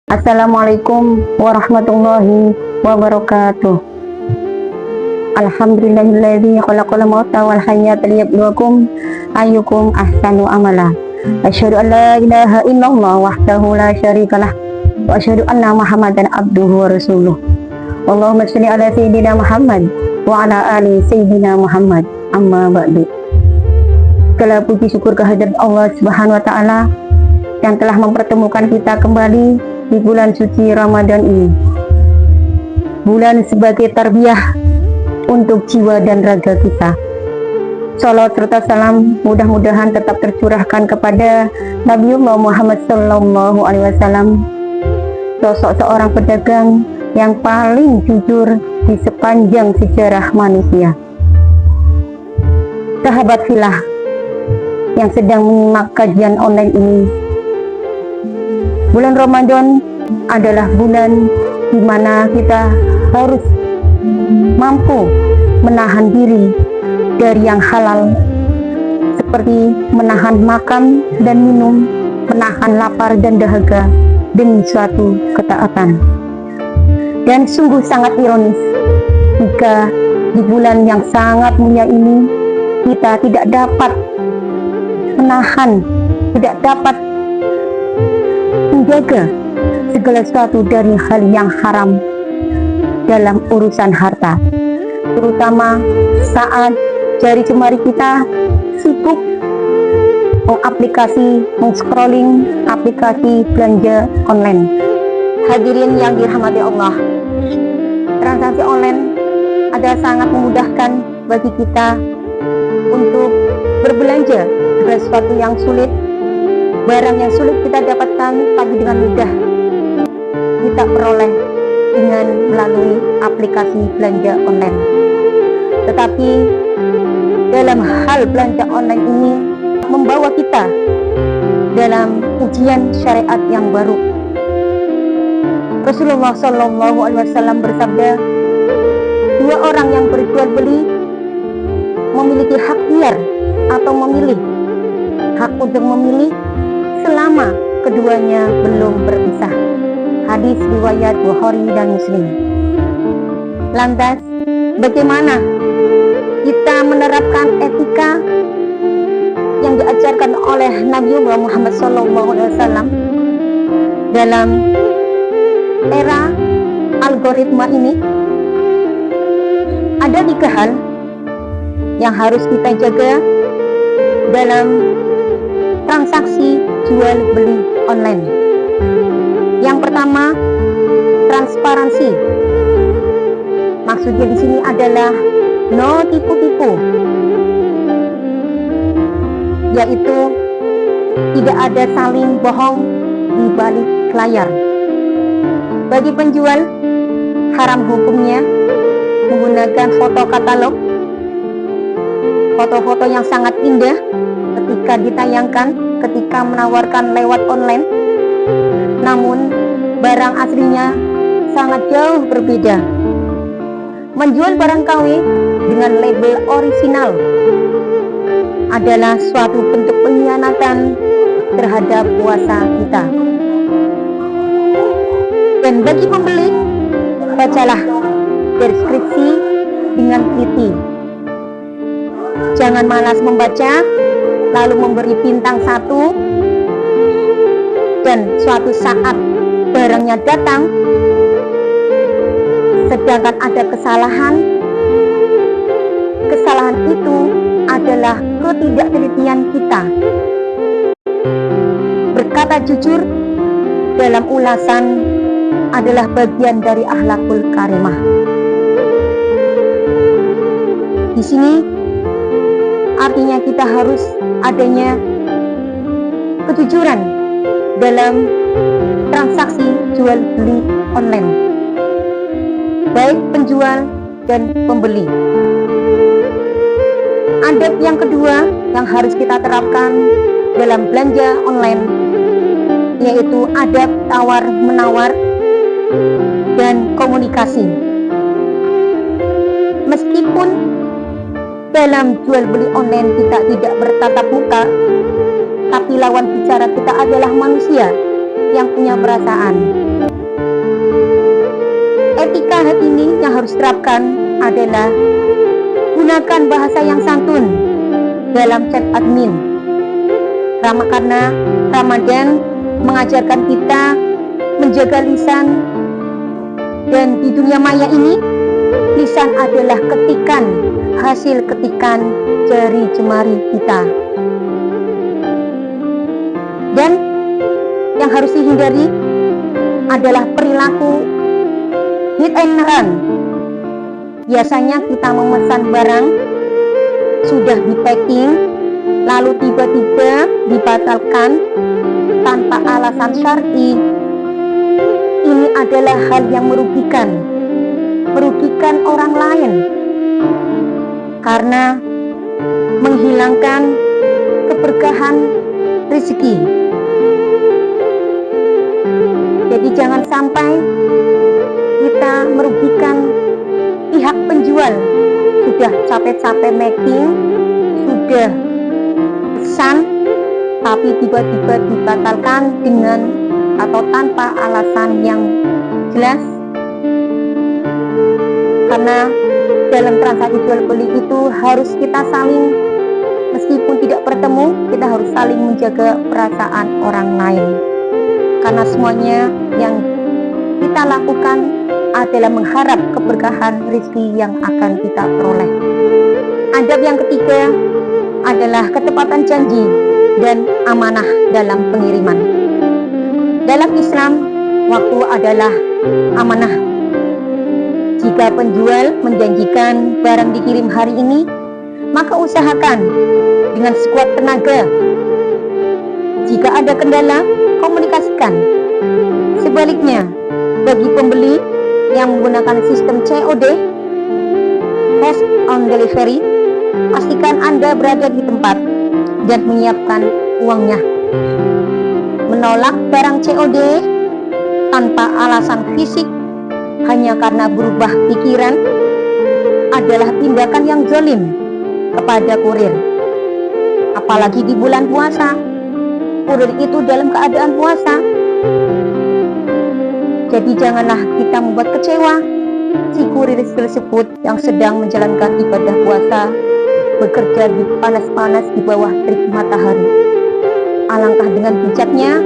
Assalamualaikum warahmatullahi wabarakatuh. Alhamdulillahilladzi khalaqal mauta wal hayata liyabluwakum ayyukum ahsanu amala. Asyhadu an la ilaha illallah wahdahu la syarikalah wa asyhadu anna Muhammadan abduhu wa rasuluh. Allahumma shalli ala sayyidina Muhammad wa ala ali sayyidina Muhammad. Amma ba'du. Segala puji syukur kehadirat Allah Subhanahu wa taala yang telah mempertemukan kita kembali di bulan suci Ramadan ini. Bulan sebagai tarbiyah untuk jiwa dan raga kita. Salawat serta salam mudah-mudahan tetap tercurahkan kepada Nabiullah Muhammad SAW, sosok seorang pedagang yang paling jujur di sepanjang sejarah manusia. Sahabat filah yang sedang menyimak kajian online ini, bulan Ramadan adalah bulan di mana kita harus mampu menahan diri dari yang halal, seperti menahan makan dan minum, menahan lapar dan dahaga demi suatu ketaatan. Dan sungguh sangat ironis jika di bulan yang sangat mulia ini kita tidak dapat menahan, tidak dapat menjaga segala sesuatu dari hal yang haram dalam urusan harta, terutama saat jari jemari kita sibuk meng-scrolling aplikasi belanja online. Hadirin yang dirahmati Allah, transaksi online adalah sangat memudahkan bagi kita untuk berbelanja segala sesuatu yang sulit. Barang yang sulit kita dapatkan, tapi dengan mudah kita peroleh dengan melalui aplikasi belanja online. Tetapi dalam hal belanja online ini membawa kita dalam ujian syariat yang baru. Rasulullah SAW bersabda, dua orang yang berjual beli memiliki hak liar atau memilih hak untuk memilih selama keduanya belum berpisah. Hadis riwayat Bukhari dan Muslim. Lantas, bagaimana kita menerapkan etika yang diajarkan oleh Nabiullah Muhammad SAW dalam era algoritma ini? Ada 3 hal yang harus kita jaga dalam transaksi jual beli online. Yang pertama, transparansi. Maksudnya di sini adalah no tipu-tipu, yaitu tidak ada saling bohong di balik layar. Bagi penjual, haram hukumnya menggunakan foto katalog, foto-foto yang sangat indah ketika ditayangkan, ketika menawarkan lewat online, namun barang aslinya sangat jauh berbeda. Menjual barang KW dengan label orisinal adalah suatu bentuk pengkhianatan terhadap puasa kita. Dan bagi pembeli, bacalah deskripsi dengan teliti. Jangan malas membaca lalu memberi bintang 1, dan suatu saat barangnya datang sedangkan ada kesalahan itu adalah ketidaktelitian kita. Berkata jujur dalam ulasan adalah bagian dari akhlakul karimah. Di sini artinya kita harus adanya kejujuran dalam transaksi jual beli online, baik penjual dan pembeli. Adab yang kedua yang harus kita terapkan dalam belanja online, yaitu adab tawar menawar dan komunikasi. Meskipun dalam jual beli online kita tidak bertatap muka, tapi lawan bicara kita adalah manusia yang punya perasaan. harus terapkan adalah gunakan bahasa yang santun dalam chat admin. Karena Ramadan mengajarkan kita menjaga lisan, dan di dunia maya ini lisan adalah hasil ketikan jari jemari kita. Dan yang harus dihindari adalah perilaku hit and run. Biasanya kita memesan barang, sudah di packing, lalu tiba-tiba dibatalkan tanpa alasan syar'i. Ini adalah hal yang merugikan orang lain, karena menghilangkan keberkahan rezeki. Jadi jangan sampai kita merugikan pihak penjual. Sudah capek-capek making, sudah pesan, tapi tiba-tiba dibatalkan dengan atau tanpa alasan yang jelas. Karena dalam transaksi jual beli itu harus kita saling, meskipun tidak bertemu, kita harus saling menjaga perasaan orang lain. Karena semuanya yang kita lakukan adalah mengharap keberkahan rezeki yang akan kita peroleh. Adab yang ketiga adalah ketepatan janji dan amanah dalam pengiriman. Dalam Islam, waktu adalah amanah. Jika penjual menjanjikan barang dikirim hari ini, maka usahakan dengan sekuat tenaga. Jika ada kendala, komunikasikan. Sebaliknya, bagi pembeli yang menggunakan sistem COD, cash on delivery, pastikan Anda berada di tempat dan menyiapkan uangnya. Menolak barang COD tanpa alasan fisik hanya karena berubah pikiran adalah tindakan yang zalim kepada kurir. Apalagi di bulan puasa, kurir itu dalam keadaan puasa. Jadi janganlah kita membuat kecewa si kurir tersebut yang sedang menjalankan ibadah puasa, bekerja di panas-panas di bawah terik matahari. Alangkah dengan bijaknya,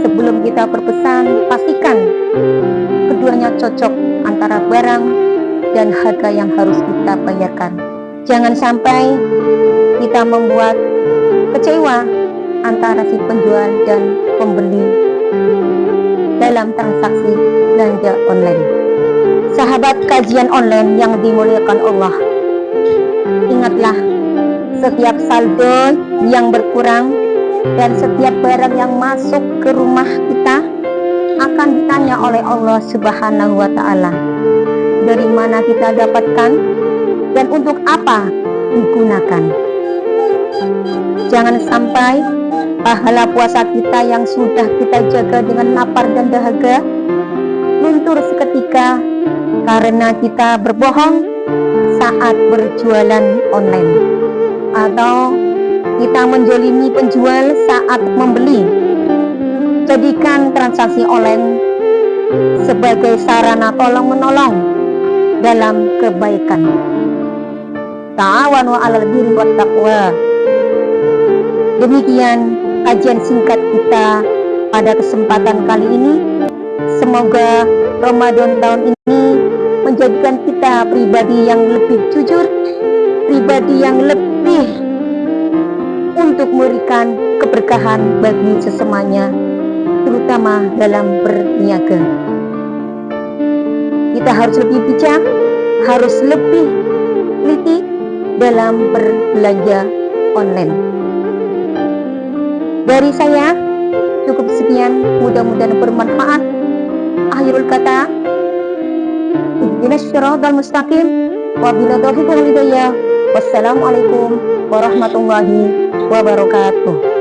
sebelum kita berpesan, pastikan keduanya cocok antara barang dan harga yang harus kita bayarkan. Jangan sampai kita membuat kecewa antara si penjual dan pembeli dalam transaksi belanja online. Sahabat kajian online yang dimuliakan Allah, ingatlah, setiap saldo yang berkurang dan setiap barang yang masuk ke rumah kita akan ditanya oleh Allah Subhanahu wa Ta'ala, dari mana kita dapatkan dan untuk apa digunakan. Jangan sampai pahala puasa kita yang sudah kita jaga dengan lapar dan dahaga luntur seketika karena kita berbohong saat berjualan online, atau kita menzalimi penjual saat membeli. Jadikan transaksi online sebagai sarana tolong-menolong dalam kebaikan. Ta'awanu 'alal birri wat taqwa. Demikian kajian singkat kita pada kesempatan kali ini. Semoga Ramadan tahun ini menjadikan kita pribadi yang lebih jujur, pribadi yang lebih untuk memberikan keberkahan bagi sesamanya, terutama dalam berniaga. Kita harus lebih bijak, harus lebih teliti dalam berbelanja online. Dari saya cukup sekian, mudah-mudahan bermanfaat. Akhirul kata, ihdinas siratal mustaqim, wabillahi taufiq wal hidayah. Wassalamualaikum warahmatullahi wabarakatuh.